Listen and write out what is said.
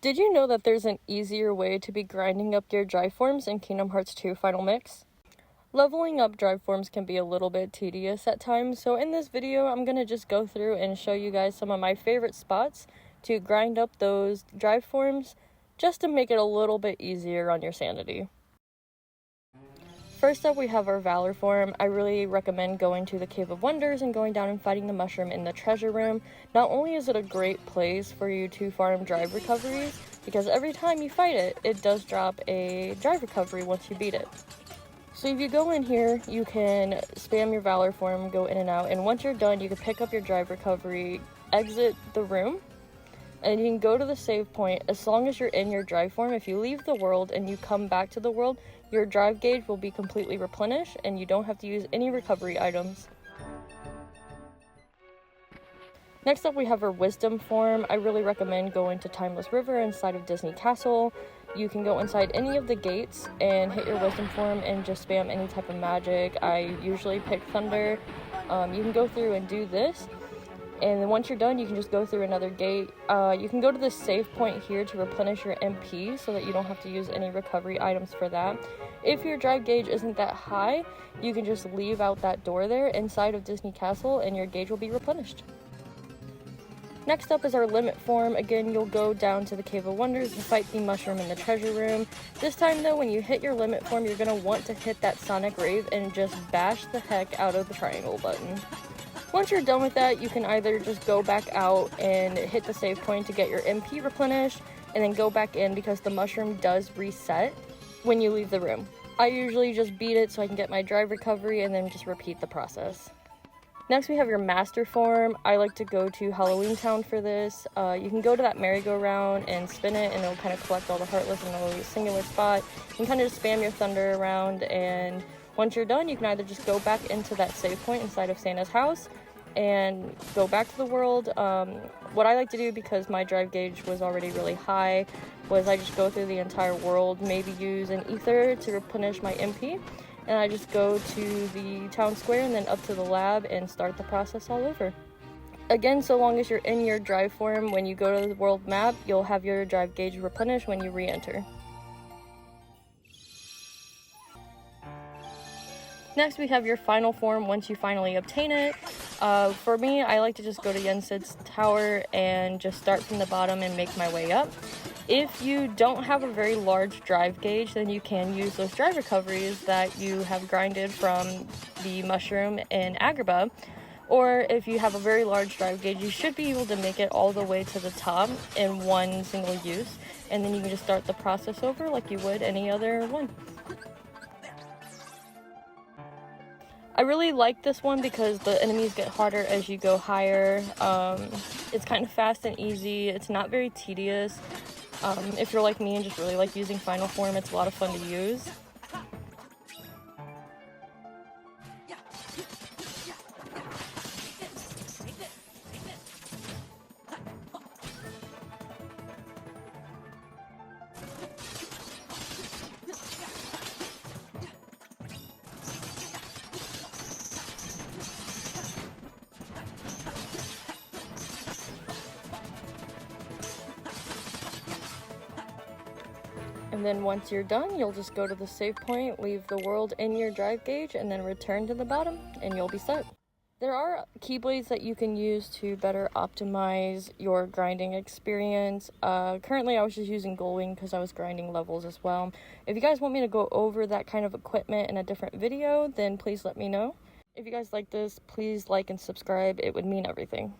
Did you know that there's an easier way to be grinding up your drive forms in Kingdom Hearts 2 Final Mix? Leveling up drive forms can be a little bit tedious at times, so in this video I'm going to just go through and show you guys some of my favorite spots to grind up those drive forms just to make it a little bit easier on your sanity. First up, we have our Valor form. I really recommend going to the Cave of Wonders and going down and fighting the mushroom in the treasure room. Not only is it a great place for you to farm drive recoveries, because every time you fight it, it does drop a drive recovery once you beat it. So if you go in here, you can spam your Valor form, go in and out, and once you're done, you can pick up your drive recovery, exit the room, and you can go to the save point. As long as you're in your drive form, if you leave the world and you come back to the world, your drive gauge will be completely replenished and you don't have to use any recovery items. Next up, we have our Wisdom form. I really recommend going to Timeless River inside of Disney Castle. You can go inside any of the gates and hit your Wisdom form and just spam any type of magic. I usually pick Thunder. You can go through and do this. And then once you're done, you can just go through another gate. You can go to the save point here to replenish your MP so that you don't have to use any recovery items for that. If your drive gauge isn't that high, you can just leave out that door there inside of Disney Castle and your gauge will be replenished. Next up is our Limit form. Again, you'll go down to the Cave of Wonders and fight the mushroom in the treasure room. This time though, when you hit your Limit form, you're going to want to hit that Sonic Rave and just bash the heck out of the triangle button. Once you're done with that, you can either just go back out and hit the save point to get your MP replenished, and then go back in because the mushroom does reset when you leave the room. I usually just beat it so I can get my drive recovery and then just repeat the process. Next, we have your Master form. I like to go to Halloween Town for this. You can go to that merry-go-round and spin it, and it'll kind of collect all the Heartless in a singular spot. You can kind of just spam your Thunder around, and once you're done, you can either just go back into that save point inside of Santa's house and go back to the world. What I like to do, because my drive gauge was already really high, was I just go through the entire world, maybe use an ether to replenish my MP, and I just go to the town square and then up to the lab and start the process all over. Again, so long as you're in your drive form, when you go to the world map, you'll have your drive gauge replenished when you re-enter. Next, we have your final form once you finally obtain it. For me, I like to just go to Yensid's tower and just start from the bottom and make my way up. If you don't have a very large drive gauge, then you can use those drive recoveries that you have grinded from the mushroom in Agrabah. Or if you have a very large drive gauge, you should be able to make it all the way to the top in one single use. And then you can just start the process over like you would any other one. I really like this one because the enemies get harder as you go higher. It's kind of fast and easy. It's not very tedious. If you're like me and just really like using Final Form, it's a lot of fun to use. And then once you're done, you'll just go to the save point, leave the world in your drive gauge, and then return to the bottom, and you'll be set. There are keyblades that you can use to better optimize your grinding experience. Currently, I was just using Goldwing because I was grinding levels as well. If you guys want me to go over that kind of equipment in a different video, then please let me know. If you guys like this, please like and subscribe. It would mean everything.